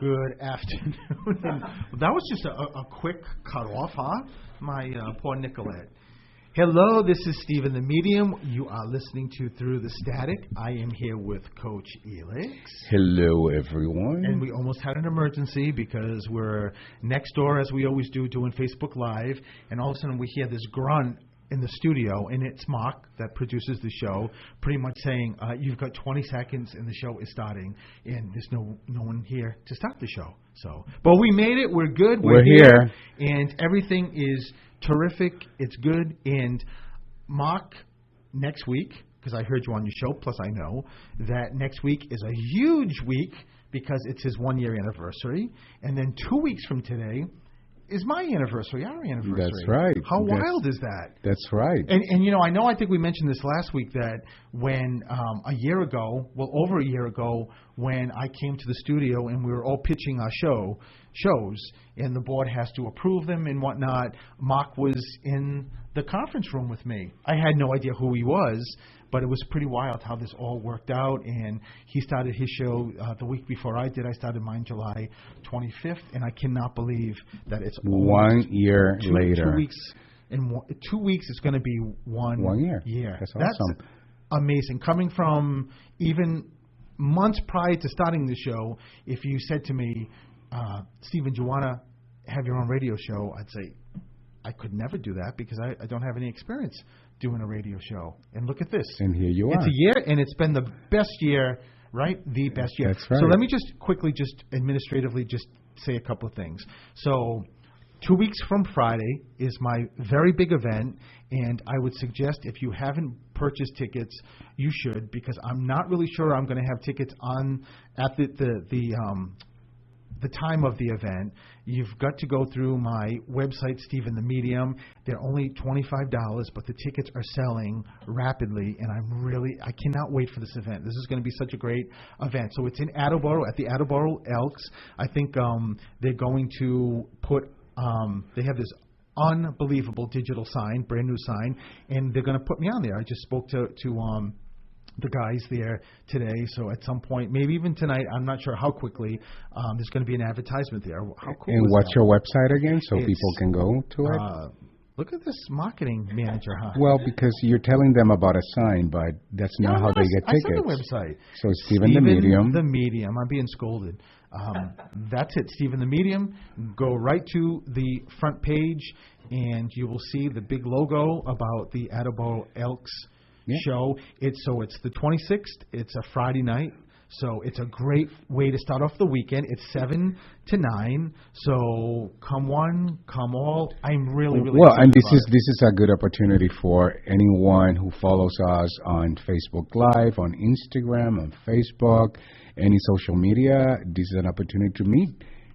Good afternoon. And that was just a quick cut off, huh? My poor Nicolette. Hello, this is Stephen the Medium. You are listening to Through the Static. I am here with Coach Elix. Hello, everyone. And we almost had an emergency because we're next door, as we always do, doing Facebook Live. And all of a sudden we hear this grunt in the studio, and it's Mark that produces the show, pretty much saying, you've got 20 seconds and the show is starting, and there's no one here to stop the show. So, but we made it. We're good. We're here. And everything is terrific. It's good. And Mark, next week, because I heard you on your show, plus I know that next week is a huge week because it's his 1-year anniversary. And then 2 weeks from today is my anniversary, our anniversary. That's right. How wild is that? That's right. And you know, I think we mentioned this last week that when a year ago, well, over a year ago, when I came to the studio and we were all pitching our shows, and the board has to approve them and whatnot, Mark was in the conference room with me. I had no idea who he was, but it was pretty wild how this all worked out. And he started his show the week before I did. I started mine July 25th, and I cannot believe that it's 1 year later. 2 weeks. In 2 weeks, it's going to be 1 year. That's awesome. That's amazing. Coming from even months prior to starting the show, if you said to me, Stephen, do you want to have your own radio show? I'd say, I could never do that because I don't have any experience doing a radio show. And look at this. And here you are. It's a year, and it's been the best year, right? The best year. That's right. So let me just quickly, just administratively, just say a couple of things. So 2 weeks from Friday is my very big event, and I would suggest if you haven't purchased tickets, you should, because I'm not really sure I'm going to have tickets on at the time of the event. You've got to go through my website, Stephen the Medium. They're only $25, but the tickets are selling rapidly, and I cannot wait for this event. This is going to be such a great event. So it's in Attleboro, at the Attleboro Elks. I think they're going to put, they have this unbelievable digital sign, brand new sign, and they're going to put me on there. I just spoke to the guys there today, so at some point, maybe even tonight, I'm not sure how quickly, there's going to be an advertisement there. How cool and is what's that? your website again, so people can go to it? Look at this marketing manager, huh? Well, because you're telling them about a sign, but that's not how they get tickets. I said the website. So Stephen the Medium. The Medium. I'm being scolded. That's it, Stephen the Medium. Go right to the front page, and you will see the big logo about the Attleboro Elks show. It's the 26th. It's a Friday night. So it's a great way to start off the weekend. It's 7 to 9. So come one, come all. I'm really well, and this is is a good opportunity for anyone who follows us on Facebook Live, on Instagram, on Facebook, any social media. This is an opportunity to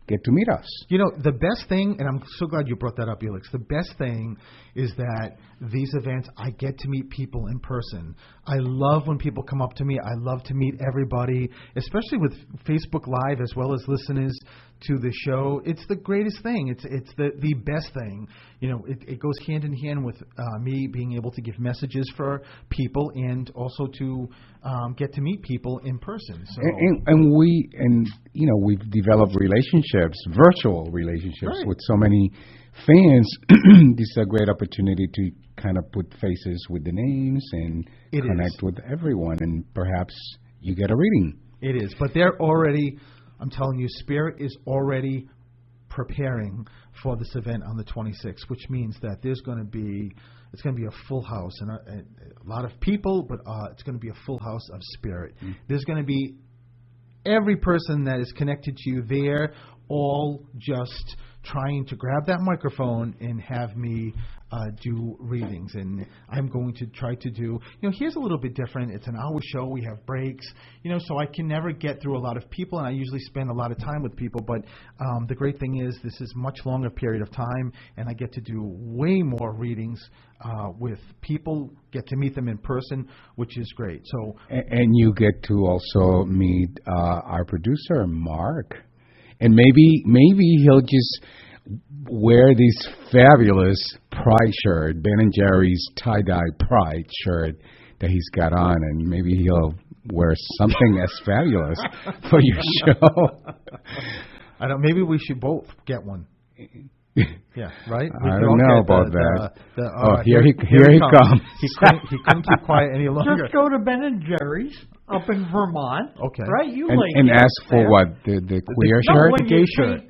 get to meet us. You know, the best thing, and I'm so glad you brought that up, Elix, the best thing is that these events, I get to meet people in person. I love when people come up to me. I love to meet everybody, especially with Facebook Live as well as listeners to the show. It's the greatest thing. It's the best thing. You know, it goes hand in hand with me being able to give messages for people and also to get to meet people in person. So And we've developed relationships, virtual relationships, right, with so many fans. This is a great opportunity to kind of put faces with the names and connect with everyone, and perhaps you get a reading. It is, but they're already, I'm telling you, Spirit is already preparing for this event on the 26th, which means that it's going to be a full house, and a lot of people, but it's going to be a full house of Spirit. Mm-hmm. There's going to be every person that is connected to you there, all just trying to grab that microphone and have me do readings. And I'm going to try to do, here's a little bit different. It's an hour show. We have breaks, so I can never get through a lot of people, and I usually spend a lot of time with people. But the great thing is this is much longer period of time, and I get to do way more readings with people, get to meet them in person, which is great. So and you get to also meet our producer, Mark. And maybe he'll just wear this fabulous Pride shirt, Ben & Jerry's tie-dye Pride shirt that he's got on, and maybe he'll wear something as fabulous for your show. I don't. Maybe we should both get one. Yeah, right. We I could don't all know get about that. Here he comes. He couldn't keep quiet any longer. Just go to Ben and Jerry's up in Vermont. Okay. Right? You And, like and it ask for there. what? The queer No, shirt? when gay you shirt.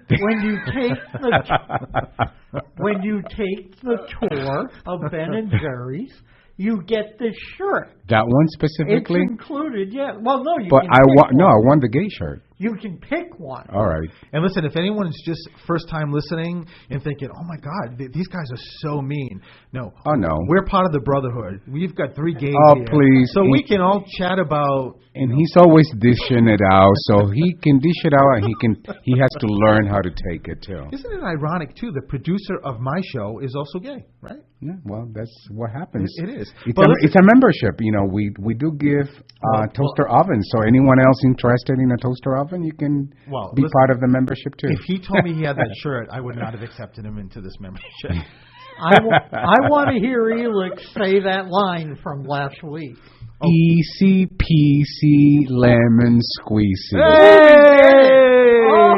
when you take the tour of Ben and Jerry's, you get this shirt. That one It's specifically? included, yeah. Well, no, you But can I pick want one. I want the gay shirt. You can pick one. All right. And listen, if anyone is just first time listening and thinking, "Oh my God, these guys are so mean," no. Oh, no. We're part of the brotherhood. We've got 3 gays Oh, here. please. So we can all chat about. And he's always dishing it out, so he can dish it out, and he has to learn how to take it too. Isn't it ironic too? The producer of my show is also gay, right? Yeah, well, that's what happens. It is. It's But a, listen- it's a membership. You know, we do give toaster ovens. So anyone else interested in a toaster oven, you can Well, be listen, part of the membership too. If he told me he had that shirt, I would not have accepted him into this membership. I want to hear Elix say that line from last week. Easy peasy lemon squeezy.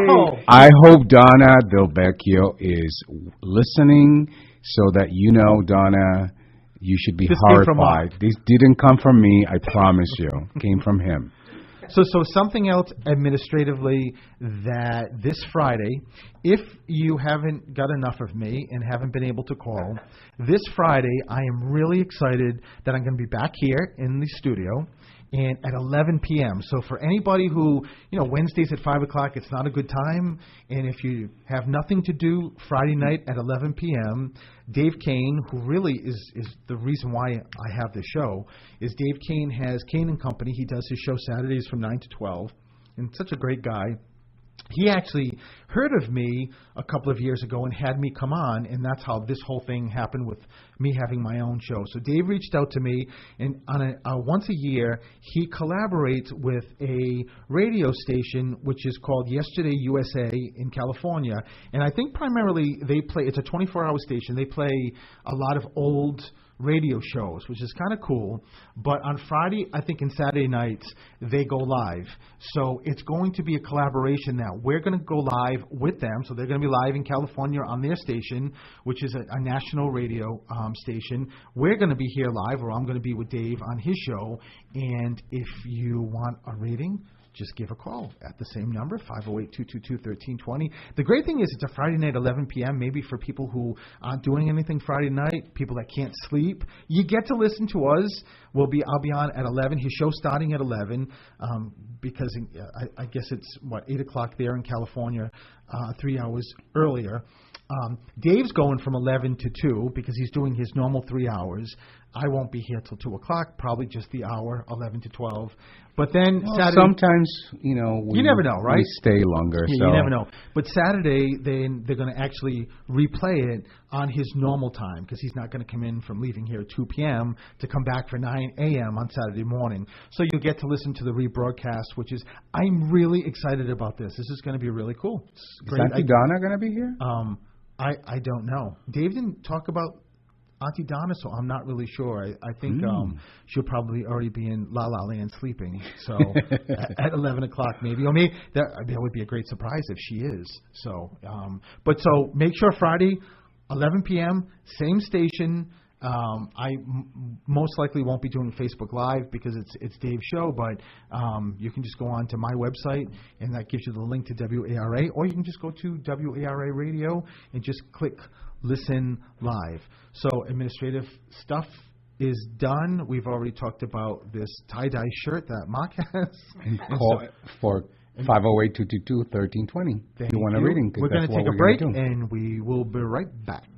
Oh! I hope Donna Del Vecchio is listening so that you know, Donna, you should be This came from horrified. Mark. This didn't come from me, I promise you. It came from him. So something else administratively that this Friday, if you haven't got enough of me and haven't been able to call, this Friday I am really excited that I'm going to be back here in the studio and at 11 p.m. So for anybody who, Wednesdays at 5 o'clock, it's not a good time. And if you have nothing to do Friday night at 11 p.m., Dave Kane, who really is the reason why I have this show, is Dave Kane has Kane & Company. He does his show Saturdays from 9 to 12. And such a great guy. He actually heard of me a couple of years ago and had me come on, and that's how this whole thing happened with me having my own show. So Dave reached out to me, and on once a year, he collaborates with a radio station which is called Yesterday USA in California. And I think primarily it's a 24-hour station. They play a lot of old radio shows, which is kind of cool. But on Friday, I think, and Saturday nights, they go live. So it's going to be a collaboration now. We're going to go live with them. So they're going to be live in California on their station, which is a national radio station. We're going to be here live, or I'm going to be with Dave on his show. And if you want a rating, just give a call at the same number, 508-222-1320. The great thing is it's a Friday night, 11 p.m., maybe for people who aren't doing anything Friday night, people that can't sleep. You get to listen to us. I'll be on at 11. His show's starting at 11 because I guess it's, 8 o'clock there in California, 3 hours earlier. Dave's going from 11 to 2 because he's doing his normal 3 hours. I won't be here till 2 o'clock, probably just the hour, 11 to 12. But then Saturday... Sometimes, you never know, right? We stay longer. Yeah, so. you never know. But Saturday, they're going to actually replay it on his normal time because he's not going to come in from leaving here at 2 p.m. to come back for 9 a.m. on Saturday morning. So you'll get to listen to the rebroadcast, which is... I'm really excited about this. This is going to be really cool. It's great. Is Auntie Donna going to be here? I don't know. Dave didn't talk about Auntie Donna, so I'm not really sure. I think she'll probably already be in La La Land sleeping. So at 11 o'clock maybe. Or maybe that would be a great surprise if she is. So, so make sure Friday, 11 p.m., same station. I most likely won't be doing Facebook Live because it's Dave's show, but you can just go on to my website, and that gives you the link to WARA, or you can just go to WARA Radio and just click Listen Live. So administrative stuff is done. We've already talked about this tie-dye shirt that Mark has. And call for 508-222-1320 if you want a reading. We're going to take a break, and we will be right back.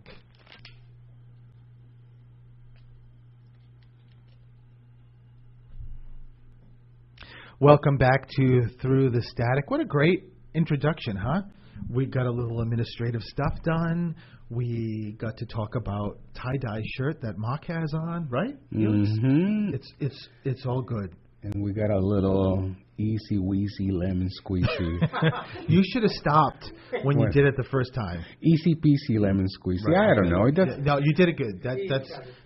Welcome back to Through the Static. What a great introduction, huh? We got a little administrative stuff done. We got to talk about tie-dye shirt that Mark has on, right? Mm-hmm. It's all good. And we got a little easy-weasy lemon squeezy. You should have stopped when you did it the first time. Easy-peasy lemon squeezy. Right. I don't know. No, you did it good.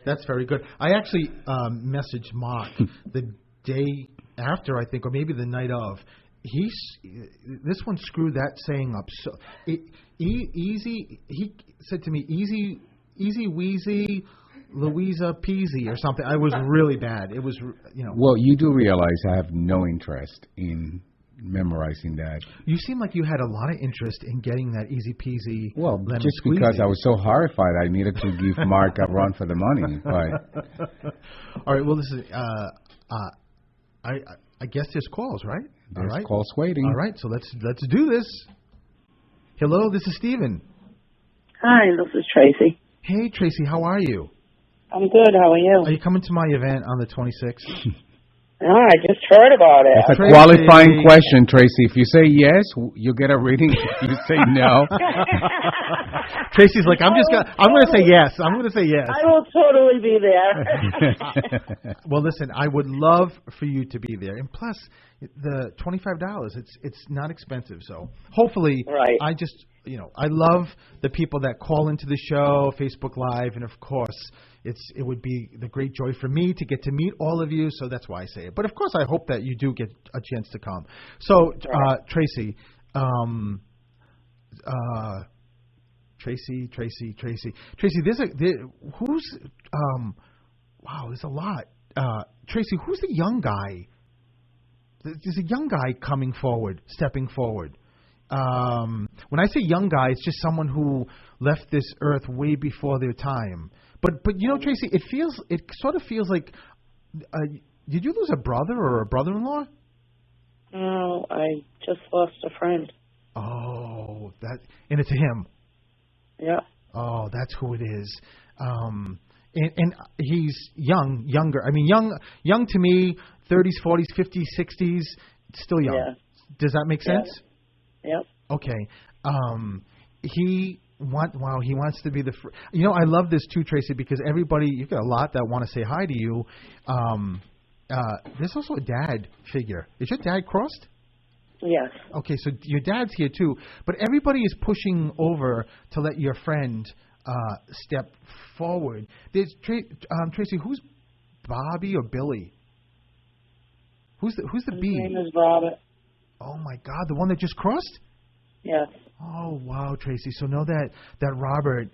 That's very good. I actually messaged Mark the day after, I think, or maybe the night of, this one screwed that saying up. So easy. He said to me, easy wheezy, Louisa Peasy or something. I was really bad. It was, Well, you do realize I have no interest in memorizing that. You seem like you had a lot of interest in getting that easy peasy. Well, lemon just squeezy. because I was so horrified, I needed to give Mark a run for the money. But all right. Well, listen. I guess there's calls, right? there's all right. calls waiting. All right. So let's do this. Hello, this is Steven. Hi, this is Tracy. Hey, Tracy. How are you? I'm good. How are you? Are you coming to my event on the 26th? Oh, I just heard about it. It's a Tracy. qualifying question, Tracy. If you say yes, you get a reading. If you say no, Tracy's like, I'm going to say yes. I'm going to say yes. I will totally be there. Well, listen, I would love for you to be there, and plus the $25. It's not expensive, so hopefully, Right. I just I love the people that call into the show, Facebook Live, and of course, it would be the great joy for me to get to meet all of you. So that's why I say it. But of course, I hope that you do get a chance to come. So, Tracy, Tracy, who's wow, there's a lot. Tracy, who's the young guy? There's a young guy stepping forward. When I say young guy, it's just someone who left this earth way before their time. But Tracy, it sort of feels like, did you lose a brother or a brother-in-law? No, I just lost a friend. Oh, and it's him. Yeah. Oh, that's who it is. And he's younger. I mean, young to me, 30s, 40s, 50s, 60s, still young. Yeah. Does that make sense? Yep. Okay. He wants to be the. I love this too, Tracy, because you've got a lot that want to say hi to you. There's also a dad figure. Is your dad crossed? Yes. Okay, so your dad's here too, but everybody is pushing over to let your friend step forward. Tracy, who's Bobby or Billy? Who's the B? His name is Robert. Oh my God, the one that just crossed? Yes. Oh wow, Tracy. So know that Robert,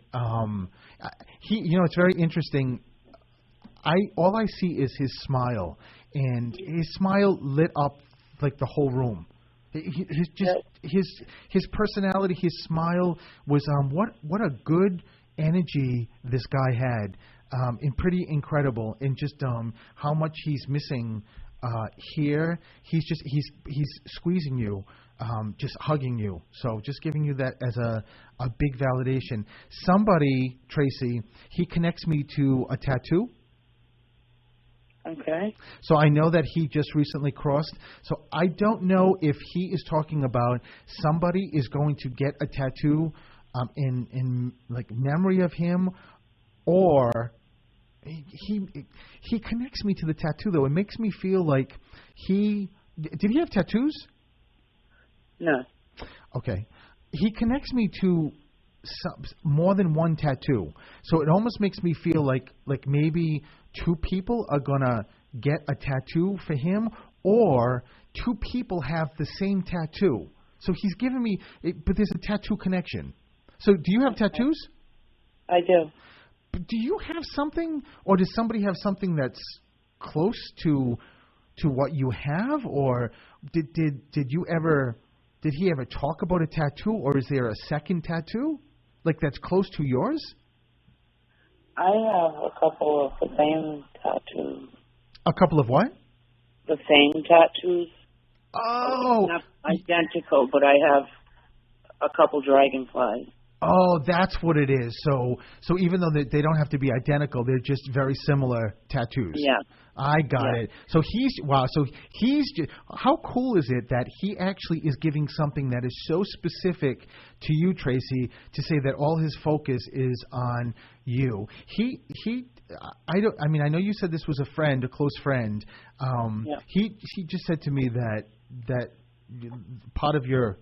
it's very interesting. All I see is his smile, and his smile lit up like the whole room. His personality, his smile was what a good energy this guy had, and pretty incredible. And just how much he's missing here. He's squeezing you, just hugging you. So just giving you that as a big validation. Somebody, Tracy, he connects me to a tattoo. Okay. So I know that he just recently crossed. So I don't know if he is talking about somebody is going to get a tattoo in like memory of him, or he connects me to the tattoo though. It makes me feel like did he have tattoos? No. Okay. He connects me to more than one tattoo. So it almost makes me feel like maybe two people are going to get a tattoo for him, or two people have the same tattoo. So he's giving me, but there's a tattoo connection. So do you have tattoos? I do. But do you have something, or does somebody have something that's close to what you have, or did he ever talk about a tattoo, or is there a second tattoo like that's close to yours? I have a couple of the same tattoos. A couple of what? The same tattoos. Oh, Not identical, but I have a couple dragonflies. Oh, that's what it is. So even though they don't have to be identical, they're just very similar tattoos. Yeah. I got it. So how cool is it that he actually is giving something that is so specific to you, Tracy, to say that all his focus is on you. I know you said this was a friend, a close friend. He just said to me that part of your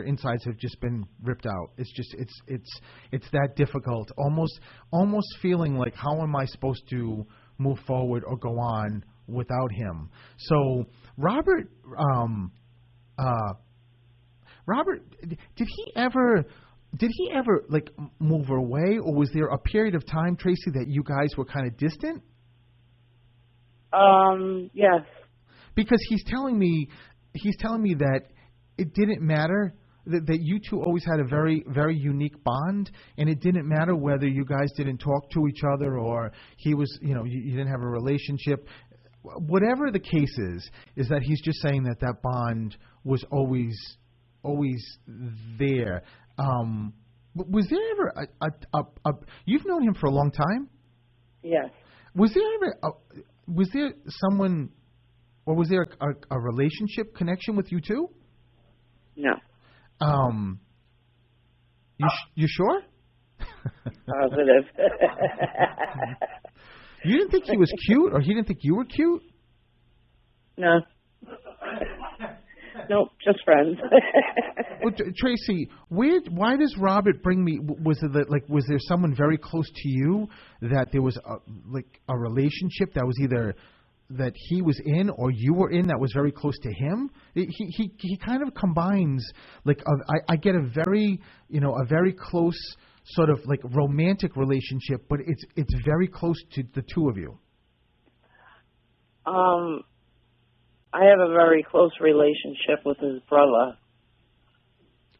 insides have just been ripped out. It's that difficult. Almost feeling like, how am I supposed to move forward or go on without him? So Robert Robert, did he ever like move away, or was there a period of time, Tracy, that you guys were kind of distant? Yes. Because he's telling me that it didn't matter, that you two always had a very, very unique bond, and it didn't matter whether you guys didn't talk to each other or he was, you didn't have a relationship. Whatever the case is that he's just saying that bond was always there. Was there ever you've known him for a long time? Yes. Was there someone, or was there a relationship connection with you two? No. You sure? Positive. You didn't think he was cute, or he didn't think you were cute? No. Nope, just friends. Well, Tracy, why does Robert bring me? Was there someone very close to you that there was a relationship that was either that he was in or you were in that was very close to him? He kind of combines I get a very close sort of like romantic relationship, but it's very close to the two of you. I have a very close relationship with his brother.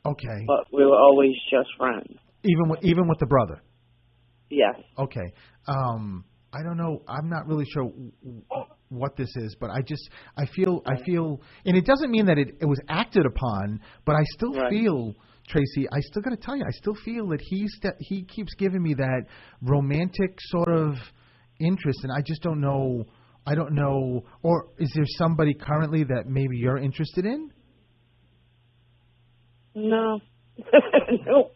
Okay. But we were always just friends. Even with the brother? Yes. Okay. I don't know. I'm not really sure what this is, but I feel, and it doesn't mean that it was acted upon, but I still feel, Tracy, I still got to tell you, I still feel that he keeps giving me that romantic sort of interest, and I just don't know. I don't know. Or is there somebody currently that maybe you're interested in? No. Nope.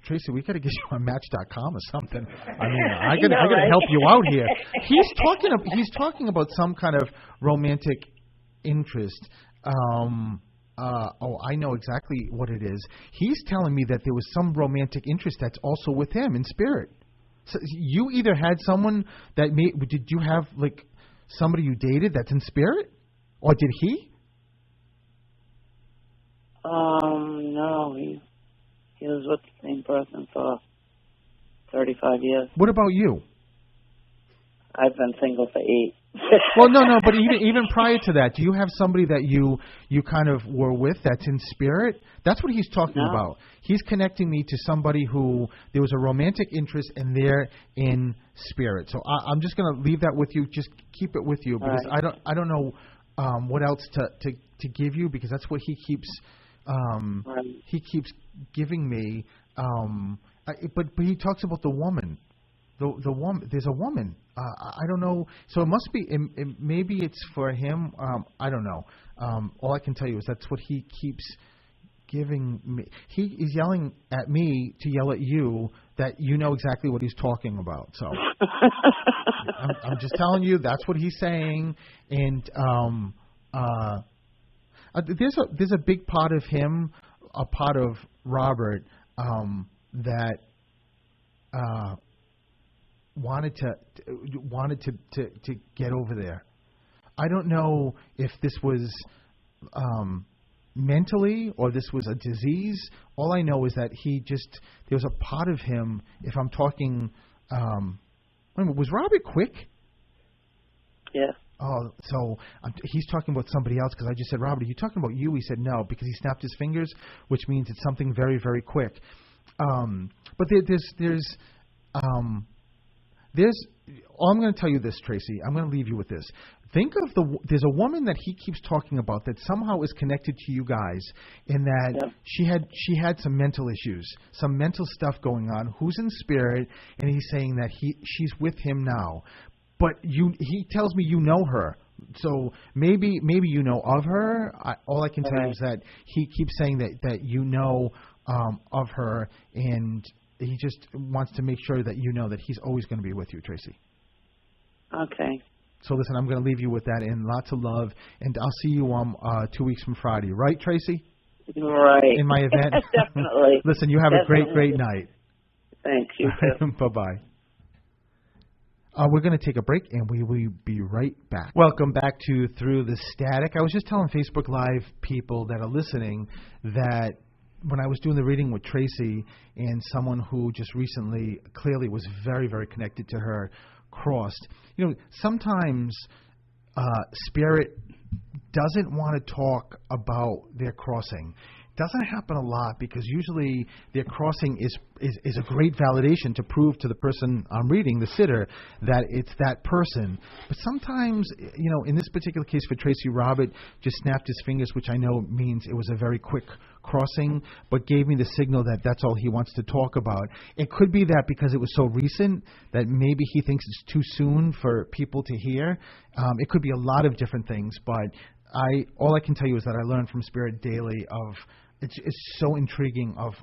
Tracy, we got to get you on Match.com or something. I mean, I gotta help you out here. He's talking about some kind of romantic interest. I know exactly what it is. He's telling me that there was some romantic interest that's also with him in spirit. So you either had someone did you have like somebody you dated that's in spirit, or did he? No, he was with the same person for 35 years. What about you? I've been single for 8. Well, no, but even prior to that, do you have somebody that you kind of were with that's in spirit? That's what he's talking about. He's connecting me to somebody who there was a romantic interest and they're in spirit. So I'm just going to leave that with you. Just keep it with you because I don't know what else to give you, because that's what he keeps giving me. But he talks about the woman. The woman, there's a woman. I don't know. So it must be. Maybe it's for him. I don't know. All I can tell you is that's what he keeps giving me. He is yelling at me to yell at you that you know exactly what he's talking about. So I'm just telling you that's what he's saying. And there's a big part of him, a part of Robert that. Wanted to get over there. I don't know if this was mentally or this was a disease. All I know is that there was a part of him. If I'm talking, was Robert quick? Yeah. Oh, so he's talking about somebody else, because I just said, Robert, are you talking about you? He said no, because he snapped his fingers, which means it's something very, very quick. But there's all I'm going to tell you this, Tracy. I'm going to leave you with this. Think of there's a woman that he keeps talking about that somehow is connected to you guys, in that she had some mental issues, some mental stuff going on. Who's in spirit, and he's saying that she's with him now, but he tells me you know her. So maybe you know of her. All I can tell you is that he keeps saying that you know of her, and he just wants to make sure that you know that he's always going to be with you, Tracy. Okay. So listen, I'm going to leave you with that, and lots of love, and I'll see you 2 weeks from Friday. Right, Tracy? Right. In my event? Definitely. Listen, you have a great night. Thanks. You too. Bye-bye. We're going to take a break, and we will be right back. Welcome back to Through the Static. I was just telling Facebook Live people that are listening that when I was doing the reading with Tracy and someone who just recently clearly was very, very connected to her crossed, sometimes Spirit doesn't want to talk about their crossing. Doesn't happen a lot because usually their crossing is a great validation to prove to the person I'm reading, the sitter, that it's that person. But sometimes, in this particular case for Tracy, Robert just snapped his fingers, which I know means it was a very quick crossing, but gave me the signal that that's all he wants to talk about. It could be that because it was so recent that maybe he thinks it's too soon for people to hear. It could be a lot of different things, but all I can tell you is that I learned from Spirit daily of it's so intriguing of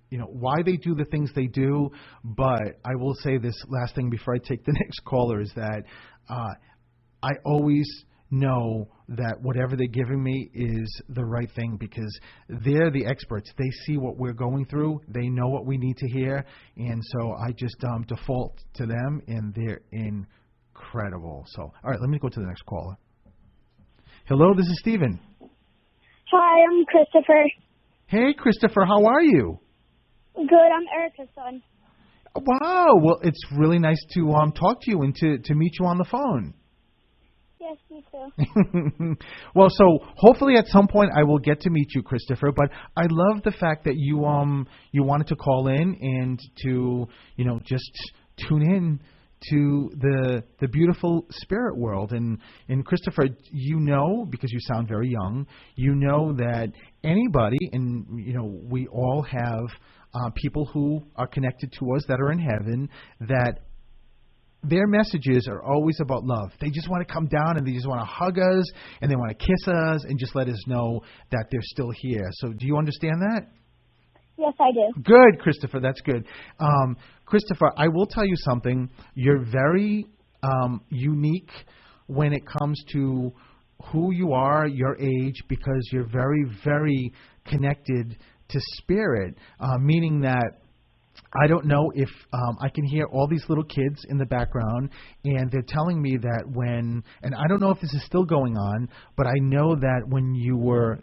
why they do the things they do. But I will say this last thing before I take the next caller is that I always know that whatever they're giving me is the right thing because they're the experts. They see what we're going through. They know what we need to hear. And so I just default to them, and they're incredible. So, all right, let me go to the next caller. Hello, this is Stephen. Hi, I'm Christopher. Hey, Christopher, how are you? Good, I'm Erica's son. Wow, well, it's really nice to talk to you and to meet you on the phone. Yes, me too. Well, so hopefully at some point I will get to meet you, Christopher, but I love the fact that you wanted to call in and to, just tune in to the beautiful spirit world. And Christopher, because you sound very young, that anybody, and we all have people who are connected to us that are in heaven, that their messages are always about love. They just want to come down and they just want to hug us and they want to kiss us and just let us know that they're still here. So do you understand that? Yes, I do. Good, Christopher. That's good. Christopher, I will tell you something. You're very unique when it comes to who you are, your age, because you're very, very connected to spirit, meaning that I don't know if I can hear all these little kids in the background, and they're telling me that and I don't know if this is still going on, but I know that when you were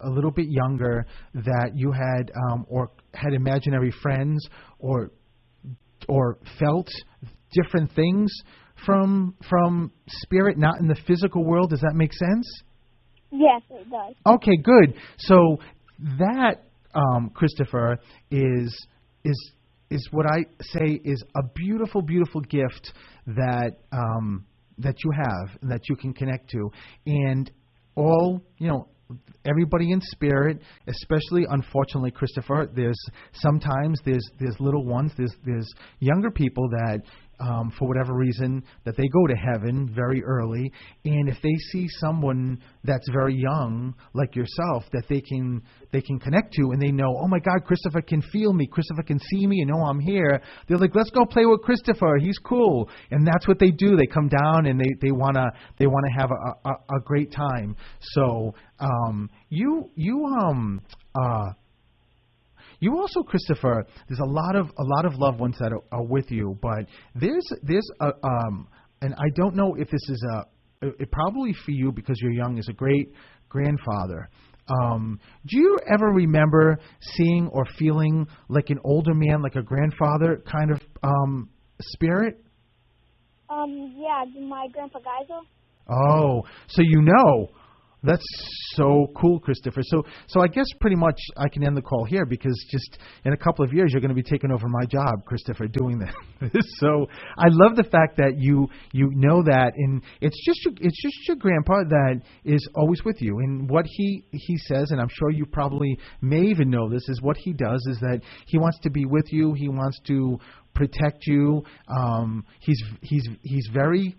a little bit younger, that you had or had imaginary friends or felt different things from spirit, not in the physical world. Does that make sense? Yes, it does. Okay, good. So that, Christopher, is what I say is a beautiful, beautiful gift that you have and that you can connect to. And everybody in spirit, especially, unfortunately, Christopher, there's little ones, there's younger people that for whatever reason that they go to heaven very early, and if they see someone that's very young like yourself that they can connect to, and they know, oh my God, Christopher can feel me, Christopher can see me and know I'm here, they're like, let's go play with Christopher, he's cool. And that's what they do. They come down and they want to have a great time. So you also, Christopher, there's a lot of loved ones that are with you, but there's and I don't know if this is it probably for you because you're young, is a great grandfather. Do you ever remember seeing or feeling like an older man, like a grandfather kind of spirit? Yeah, my grandpa Geisel. Oh, so That's so cool, Christopher. So I guess pretty much I can end the call here because just in a couple of years you're going to be taking over my job, Christopher, doing this. So I love the fact that you know that, and it's just your grandpa that is always with you. And what he says, and I'm sure you probably may even know this, is what he does is that he wants to be with you. He wants to protect you. He's very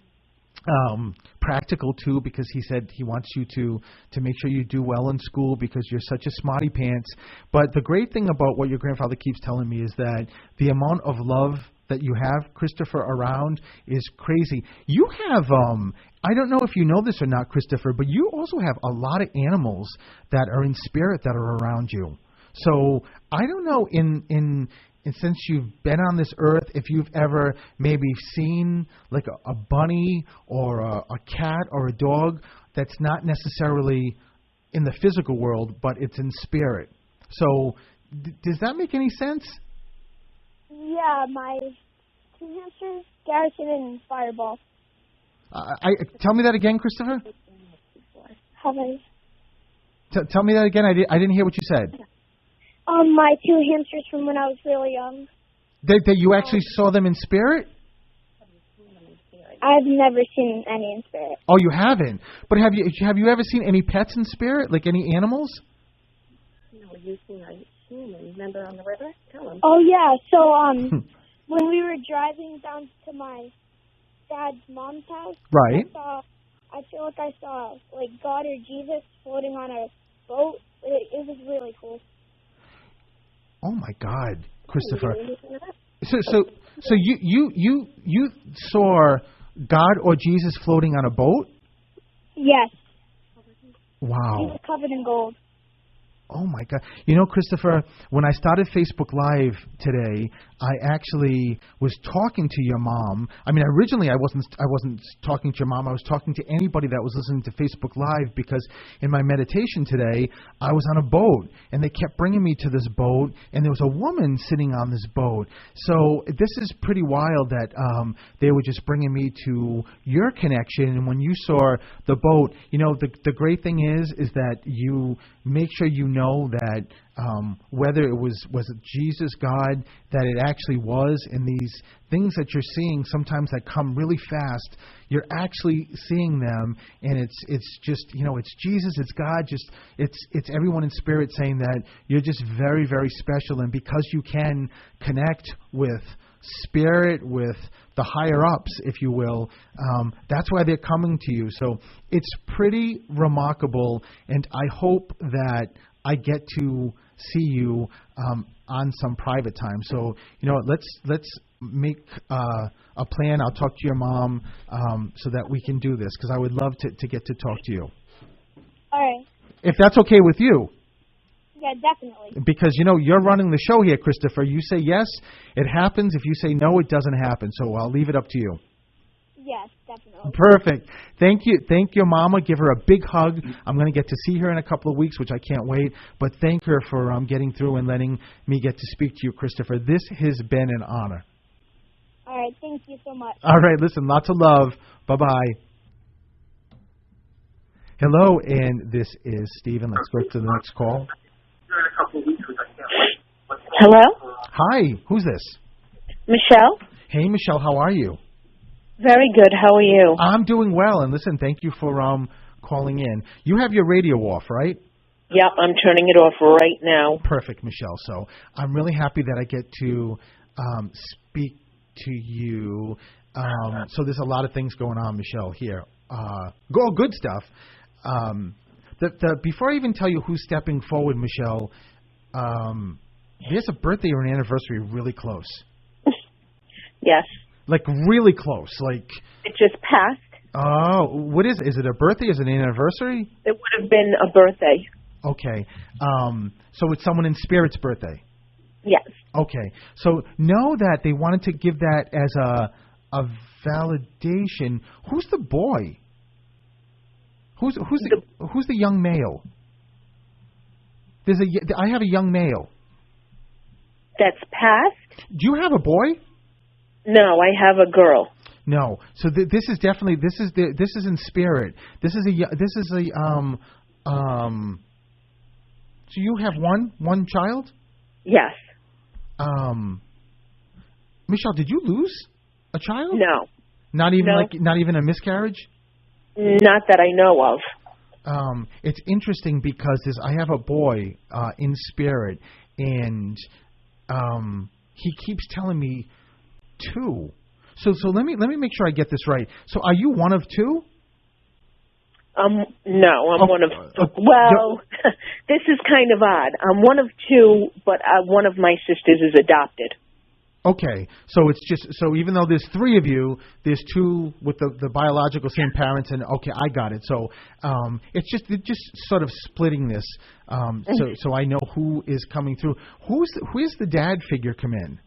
practical too, because he said he wants you to make sure you do well in school because you're such a smarty pants. But the great thing about what your grandfather keeps telling me is that the amount of love that you have, Christopher, around is crazy. You have I don't know if you know this or not, Christopher, but you also have a lot of animals that are in spirit that are around you. So I don't know in and since you've been on this earth, if you've ever maybe seen like a bunny or a cat or a dog that's not necessarily in the physical world, but it's in spirit. So does that make any sense? Yeah, my two hamsters, Garrison and Fireball. Tell me that again, Christopher. How many? Tell me that again. I didn't hear what you said. My two hamsters from when I was really young. That you actually saw them in spirit? I've never seen any in spirit. Oh, you haven't. But have you ever seen any pets in spirit, like any animals? No, you've seen a human. Remember on the river? Tell him. Oh yeah. So when we were driving down to my dad's mom's house, Right. I feel like I saw like God or Jesus floating on a boat. It was really cool. Oh my God, Christopher. So you saw God or Jesus floating on a boat? Yes. He Wow. was covered in gold. Oh my God! You know, Christopher, when I started Facebook Live today, I actually was talking to your mom. I mean, originally I wasn't talking to your mom. I was talking to anybody that was listening to Facebook Live, because in my meditation today, I was on a boat and they kept bringing me to this boat, and there was a woman sitting on this boat. So this is pretty wild that they were just bringing me to your connection. And when you saw the boat, you know, the great thing is that you make sure you know that whether it was it Jesus, God, that it actually was, and these things that you're seeing sometimes that come really fast, you're actually seeing them, and it's just, you know, it's Jesus, it's God, just it's everyone in spirit saying that you're just very, very special. And because you can connect with spirit, with the higher ups, if you will, that's why they're coming to you. So it's pretty remarkable, and I hope that I get to see you on some private time. So, you know, let's make a plan. I'll talk to your mom so that we can do this, because I would love to get to talk to you. All right. If that's okay with you. Yeah, definitely. Because, you know, you're running the show here, Christopher. You say yes, it happens. If you say no, it doesn't happen. So I'll leave it up to you. Yes, definitely. Perfect. Thank you. Thank your mama. Give her a big hug. I'm going to get to see her in a couple of weeks, which I can't wait. But thank her for getting through and letting me get to speak to you, Christopher. This has been an honor. All right. Thank you so much. All right. Listen, lots of love. Bye-bye. Hello, and this is Stephen. Let's go to the next call. Hello? Hi. Who's this? Michelle? Hey, Michelle. How are you? Very good. How are you? I'm doing well. And listen, thank you for calling in. You have your radio off, right? Yep, I'm turning it off right now. Perfect, Michelle. So I'm really happy that I get to speak to you. So there's a lot of things going on, Michelle, here. Good stuff. Before I even tell you who's stepping forward, Michelle, there's a birthday or an anniversary really close. Yes. Like really close. Like it just passed. Oh, what is it? Is it a birthday? Is it an anniversary? It would have been a birthday. Okay. So it's someone in spirit's birthday. Yes. Okay. So know that they wanted to give that as a validation. Who's the boy? Who's the young male? I have a young male. That's passed? Do you have a boy? No, I have a girl. No. So this is definitely this is in spirit. This is a So you have one child? Yes. Michelle, did you lose a child? No. Not even No. not even a miscarriage? Not that I know of. It's interesting because I have a boy in spirit, and he keeps telling me 2. So let me make sure I get this right. So are you one of 2? No, I'm one of. Well, this is kind of odd. I'm one of 2, but one of my sisters is adopted. Okay, so it's just so even though there's three of you, there's two with the biological same parents, and okay, I got it. So it's just sort of splitting this, so I know who is coming through. Who's the dad figure come in?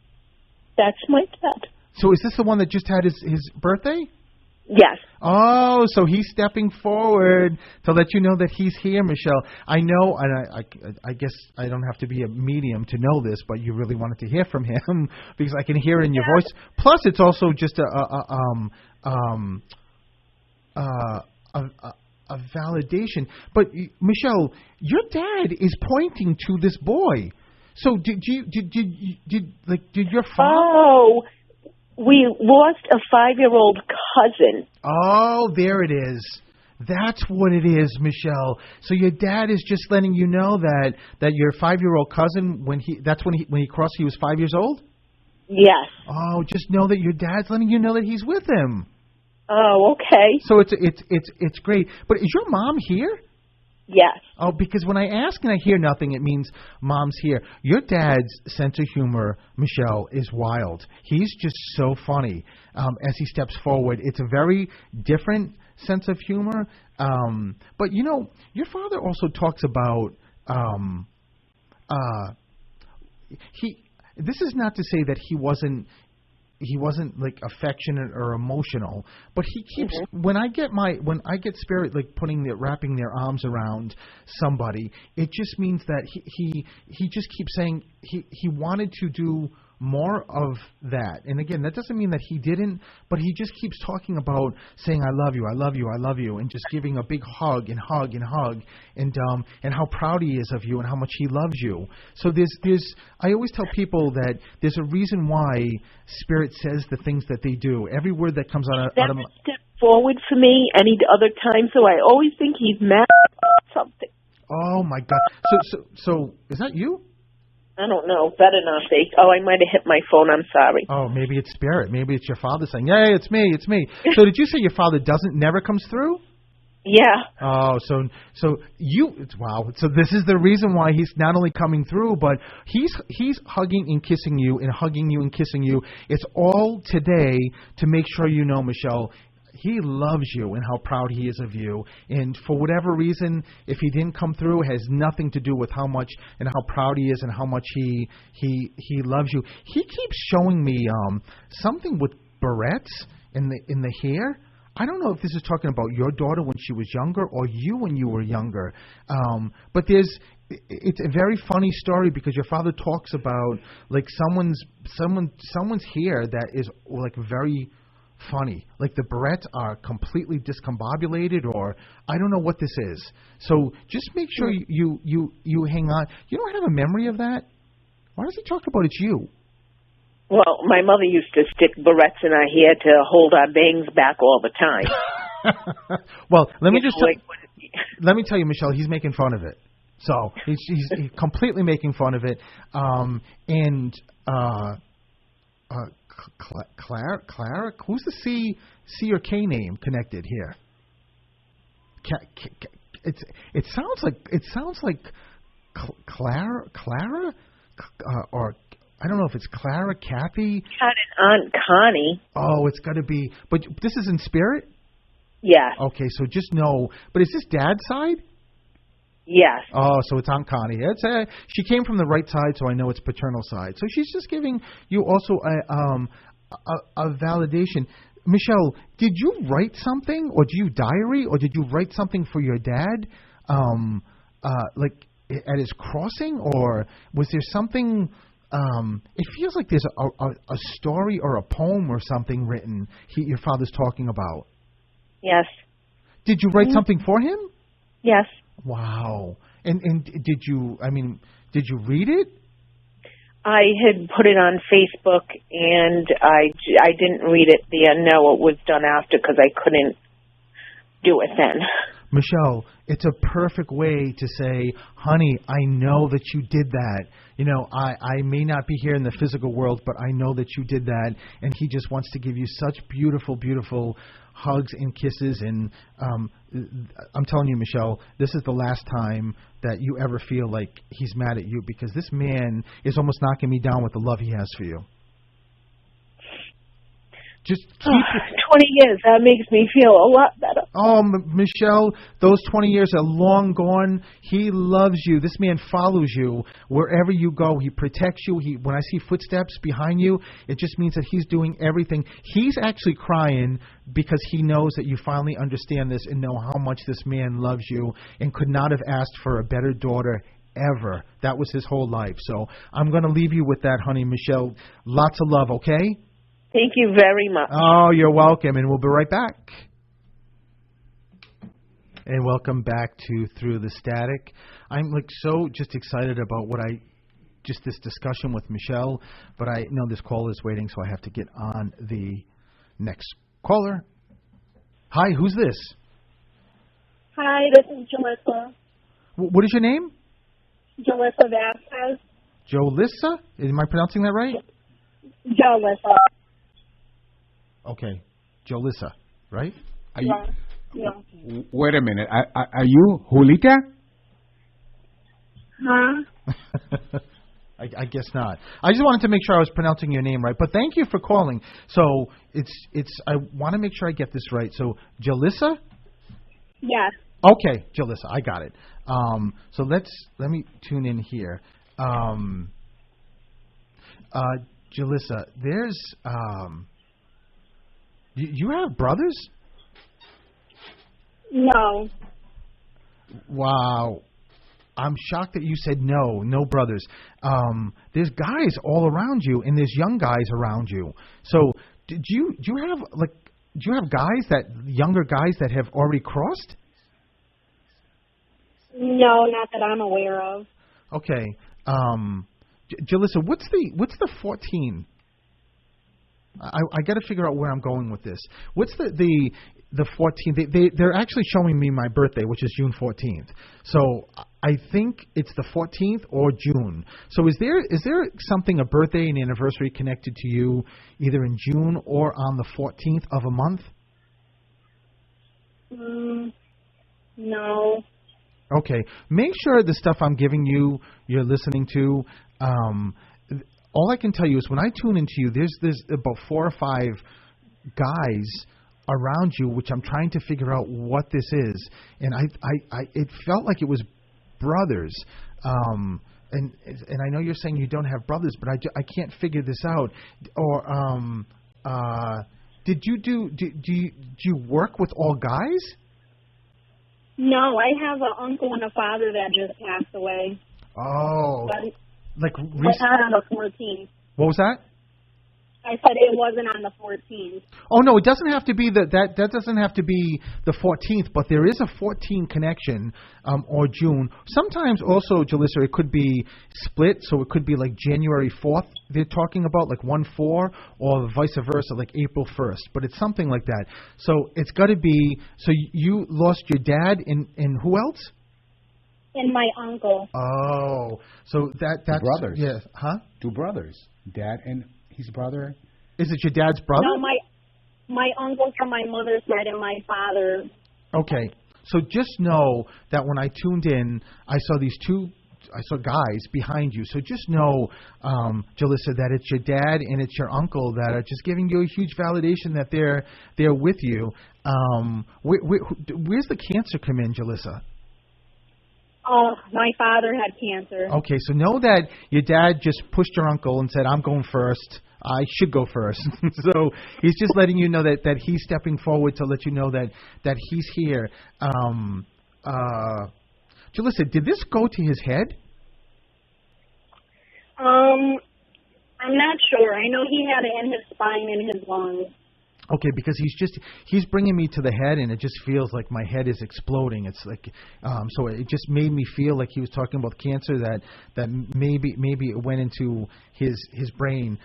That's my dad. So is this the one that just had his birthday? Yes. Oh, so he's stepping forward to let you know that he's here, Michelle. I know, and I guess I don't have to be a medium to know this, but you really wanted to hear from him because I can hear it in your voice. Plus, it's also just a validation. But Michelle, your dad is pointing to this boy. So did your father? Oh. We lost a 5-year-old cousin. Oh, there it is. That's what it is, Michelle. So your dad is just letting you know that your 5-year-old cousin, when he crossed, he was 5 years old? Yes. Oh, just know that your dad's letting you know that he's with him. Oh, okay. So it's great. But is your mom here? Yes. Oh, because when I ask and I hear nothing, it means mom's here. Your dad's sense of humor, Michelle, is wild. He's just so funny as he steps forward. It's a very different sense of humor. But, you know, your father also talks about this is not to say that he wasn't like affectionate or emotional, but he keeps when I get spirit like wrapping their arms around somebody, it just means that he just keeps saying he wanted to do more of that. And again, that doesn't mean that he didn't, but he just keeps talking about saying I love you, I love you, I love you, and just giving a big hug and hug and hug, and how proud he is of you and how much he loves you. So there's I always tell people that there's a reason why Spirit says the things that they do. Every word that comes out of my step forward for me any other time, so I always think he's mad about something. Oh my God! So is that you? I don't know. Better not be. Oh, I might have hit my phone. I'm sorry. Oh, maybe it's Spirit. Maybe it's your father saying, "Hey, it's me, it's me." So did you say your father never comes through? Yeah. Oh, so wow. So this is the reason why he's not only coming through, but he's hugging and kissing you and hugging you and kissing you. It's all today to make sure you know, Michelle, he loves you and how proud he is of you. And for whatever reason, if he didn't come through, it has nothing to do with how much and how proud he is and how much he loves you. He keeps showing me something with barrettes in the hair. I don't know if this is talking about your daughter when she was younger or you when you were younger. But it's a very funny story because your father talks about like someone's hair that is like very funny. Like the barrettes are completely discombobulated, or I don't know what this is. So just make sure you hang on. You don't have a memory of that? Why does he talk about it's you? Well, my mother used to stick barrettes in our hair to hold our bangs back all the time. Well, let me tell you, Michelle, he's making fun of it. So he's completely making fun of it. Clara, who's the C or K name connected here? It sounds like Clara, or I don't know if it's Clara, Kathy. Had an Aunt Connie. Oh, it's got to be. But this is in spirit? Yes. Okay, so just know. But is this dad's side? Yes. Oh, so it's Aunt Connie. She came from the right side, so I know it's paternal side. So she's just giving you also a validation. Michelle, did you write something, or do you diary, or did you write something for your dad, like at his crossing, or was there something? It feels like there's a story or a poem or something written your father's talking about. Yes. Did you write something for him? Yes. Wow. And did you read it? I had put it on Facebook, and I didn't read it then. No, it was done after because I couldn't do it then. Michelle, it's a perfect way to say, honey, I know that you did that. You know, I may not be here in the physical world, but I know that you did that. And he just wants to give you such beautiful, beautiful hugs and kisses. And I'm telling you, Michelle, this is the last time that you ever feel like he's mad at you, because this man is almost knocking me down with the love he has for you. Just keep 20 years, that makes me feel a lot better. Oh, Michelle, those 20 years are long gone. He loves you. This man follows you wherever you go. He protects you. When I see footsteps behind you, it just means that he's doing everything. He's actually crying because he knows that you finally understand this and know how much this man loves you and could not have asked for a better daughter ever. That was his whole life. So I'm going to leave you with that, honey, Michelle. Lots of love, okay? Thank you very much. Oh, you're welcome, and we'll be right back. And welcome back to Through the Static. I'm so just excited about this discussion with Michelle, but I know this caller is waiting, so I have to get on the next caller. Hi, who's this? Hi, this is Jalissa. What is your name? Jalissa Vasquez. Jolissa? Am I pronouncing that right? Jalissa. Okay, Jolissa, right? Are you, Yeah. wait a minute. Are you Julita? Huh? I guess not. I just wanted to make sure I was pronouncing your name right. But thank you for calling. So it's. I want to make sure I get this right. So Jalissa? Yes. Okay, Jalissa, I got it. So let me tune in here. Jalissa, there's you have brothers? No. Wow. I'm shocked that you said no brothers. There's guys all around you, and there's young guys around you. So, do you have younger guys that have already crossed? No, not that I'm aware of. Okay, Jalissa, what's the 14? I got to figure out where I'm going with this. What's the 14th? They're actually showing me my birthday, which is June 14th. So I think it's the 14th or June. So is there something, a birthday and anniversary connected to you either in June or on the 14th of a month? No. Okay. Make sure the stuff I'm giving you, you're listening to. All I can tell you is when I tune into you, there's about 4 or 5 guys around you, which I'm trying to figure out what this is, and I it felt like it was brothers, and I know you're saying you don't have brothers, but I can't figure this out. Or do you work with all guys? No, I have an uncle and a father that just passed away. Oh, But not on the 14th. What was that? I said it wasn't on the 14th. Oh no, it doesn't have to be that doesn't have to be the 14th, but there is a 14 connection, or June. Sometimes also, Jalissa, it could be split, so it could be like January 4th. They're talking about like 1/4, or vice versa, like April 1st. But it's something like that. So it's got to be. So you lost your dad, and who else? And my uncle. Oh, so that's brothers. Yeah, huh? 2 brothers, dad and his brother. Is it your dad's brother? No, my uncle from my mother's side and my father. Okay, so just know that when I tuned in, I saw guys behind you. So just know, Jalissa, that it's your dad and it's your uncle that are just giving you a huge validation that they're with you. Where's the cancer come in, Jalissa? Oh, my father had cancer. Okay, so know that your dad just pushed your uncle and said, "I'm going first. I should go first." So he's just letting you know that he's stepping forward to let you know that he's here. Jalissa, did this go to his head? I'm not sure. I know he had it in his spine and his lungs. Okay, because he's bringing me to the head, and it just feels like my head is exploding. It's like, so it just made me feel like he was talking about cancer, that maybe it went into his brain.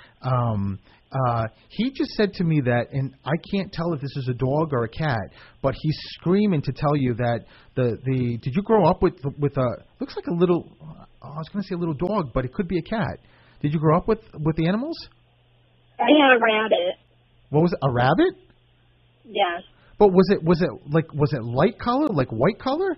He just said to me that, and I can't tell if this is a dog or a cat, but he's screaming to tell you that did you grow up with a, looks like a little, I was going to say a little dog, but it could be a cat. Did you grow up with the animals? I had a rabbit. What was it, a rabbit? Yes. But was it light color, like white color?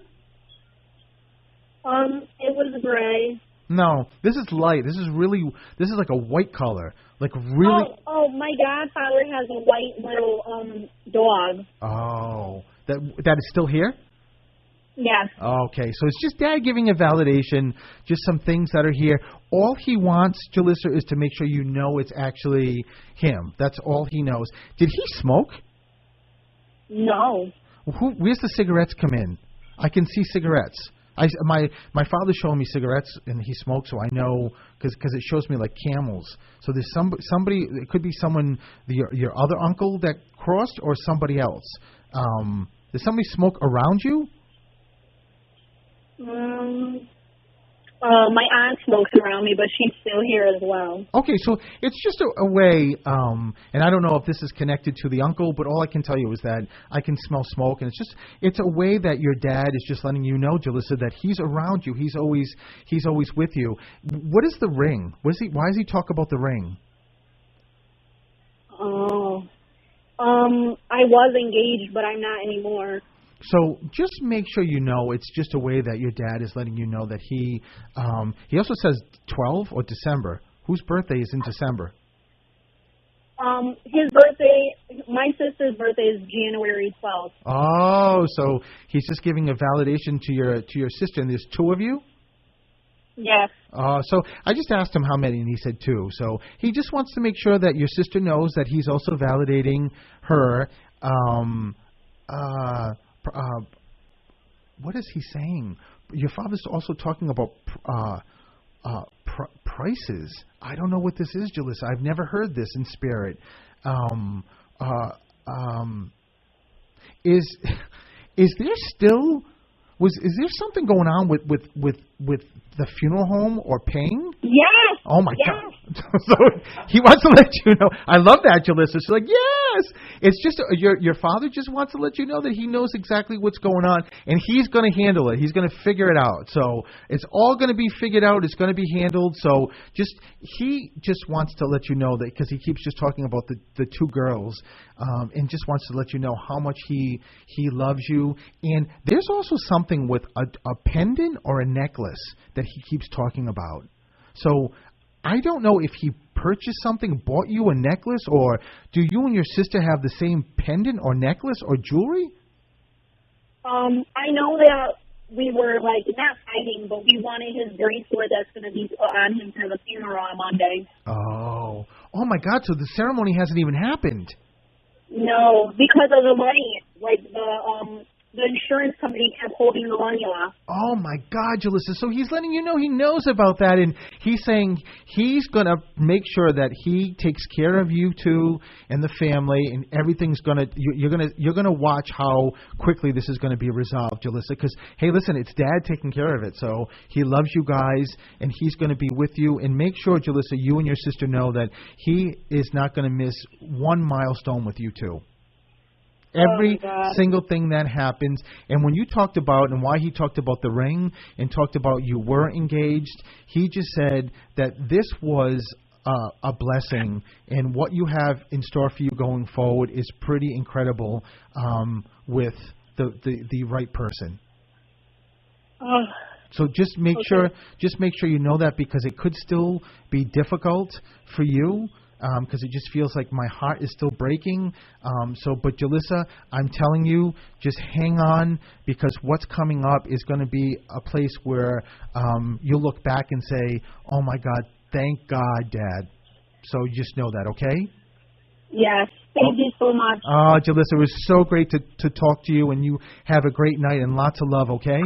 It was gray. No, this is light. This is like a white color. Like really. Oh, my godfather has a white little dog. Oh, that is still here? Yes. Okay, so it's just Dad giving a validation, just some things that are here. All he wants, Jalissa, is to make sure you know it's actually him. That's all he knows. Did he smoke? No. Where's the cigarettes come in? I can see cigarettes. My father showed me cigarettes, and he smoked, so I know because it shows me like Camels. So there's somebody. It could be someone, your other uncle that crossed, or somebody else. Did somebody smoke around you? My aunt smokes around me, but she's still here as well. Okay, so it's just a way, and I don't know if this is connected to the uncle, but all I can tell you is that I can smell smoke, and it's a way that your dad is just letting you know, Jalissa, that he's around you. He's always with you. What is the ring? Why does he talk about the ring? Oh, I was engaged, but I'm not anymore. So just make sure you know it's just a way that your dad is letting you know that he also says 12 or December. Whose birthday is in December? His birthday, my sister's birthday is January 12th. Oh, so he's just giving a validation to your sister, and there's two of you? Yes. So I just asked him how many, and he said 2. So he just wants to make sure that your sister knows that he's also validating her. What is he saying? Your father's also talking about prices. I don't know what this is, Jalissa. I've never heard this in spirit. Is there still is there something going on with the funeral home or paying? Yes. Oh my yes. God! So he wants to let you know. I love that, Jalissa. She's like, yes. It's just your father just wants to let you know that he knows exactly what's going on, and he's going to handle it. He's going to figure it out. So it's all going to be figured out. It's going to be handled. So he just wants to let you know that, because he keeps just talking about the 2 girls, and just wants to let you know how much he loves you. And there's also something with a pendant or a necklace that he keeps talking about. So I don't know if he purchased something, bought you a necklace, or do you and your sister have the same pendant or necklace or jewelry? I know that we were not fighting, but we wanted his bracelet that's going to be put on him for the funeral on Monday. Oh my God! So the ceremony hasn't even happened. No, because of the money. The insurance company kept holding the money off. Oh, my God, Jalissa. So he's letting you know he knows about that, and he's saying he's going to make sure that he takes care of you two and the family, and everything's going to you're going to watch how quickly this is going to be resolved, Jalissa, because, hey, listen, it's Dad taking care of it, so he loves you guys, and he's going to be with you, and make sure, Jalissa, you and your sister know that he is not going to miss one milestone with you two. Every single thing that happens. And when you talked about, and why he talked about the ring and talked about you were engaged, he just said that this was a blessing, and what you have in store for you going forward is pretty incredible, with the right person. So just make sure you know that, because it could still be difficult for you. Because it just feels like my heart is still breaking. But Jalissa, I'm telling you, just hang on, because what's coming up is going to be a place where you'll look back and say, oh, my God, thank God, Dad. So just know that, okay? Yes. Thank you so much. Jalissa, it was so great to talk to you, and you have a great night and lots of love, okay?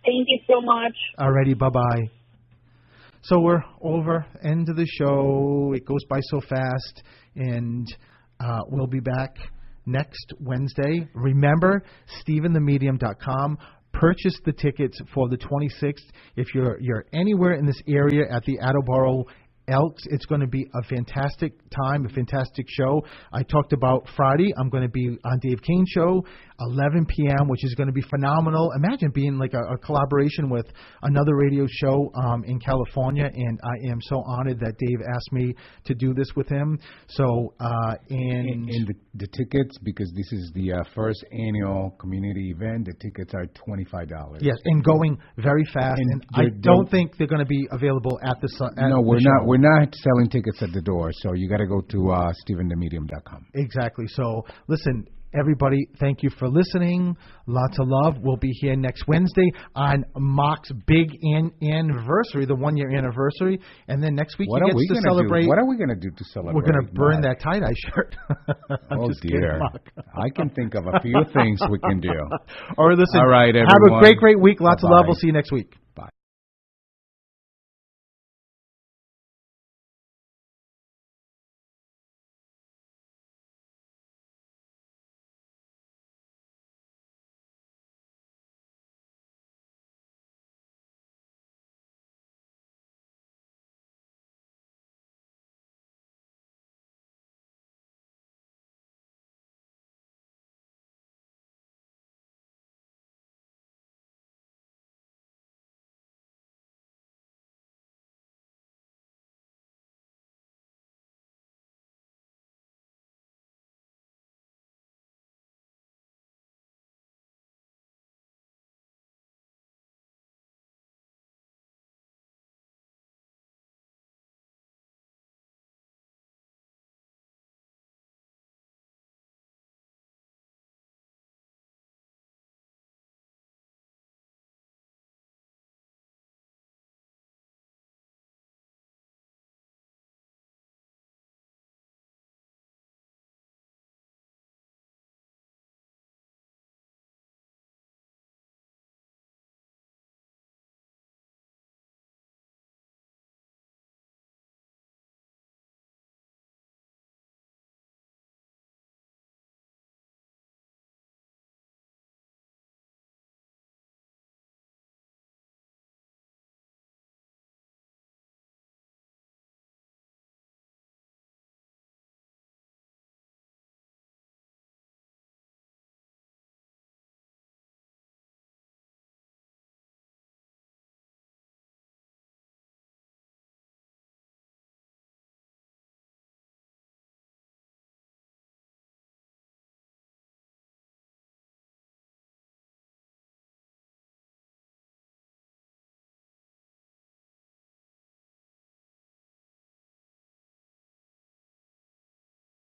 Thank you so much. Alrighty, bye-bye. So we're over, end of the show. It goes by so fast, and we'll be back next Wednesday. Remember, StephenTheMedium.com. Purchase the tickets for the 26th. If you're anywhere in this area at the Attleboro Elks, it's going to be a fantastic time, a fantastic show. I talked about Friday. I'm going to be on Dave Kane's show. 11 p.m., which is going to be phenomenal. Imagine being like a collaboration with another radio show in California, and I am so honored that Dave asked me to do this with him. So, and the tickets, because this is the first annual community event, the tickets are $25. Yes, and going very fast. And I don't think they're going to be available at the No, we're not. We're not selling tickets at the door, so you got to go to StephenTheMedium.com. Exactly. So, listen, everybody, thank you for listening. Lots of love. We'll be here next Wednesday on Mark's big anniversary, the 1-year anniversary, and then next week he gets to celebrate. What are we going to do to celebrate? We're going to burn that tie-dye shirt. Oh just dear! kidding, Mark. I can think of a few things we can do. All right, listen. All right, everyone. Have a great week. Lots of love. Bye-bye. We'll see you next week.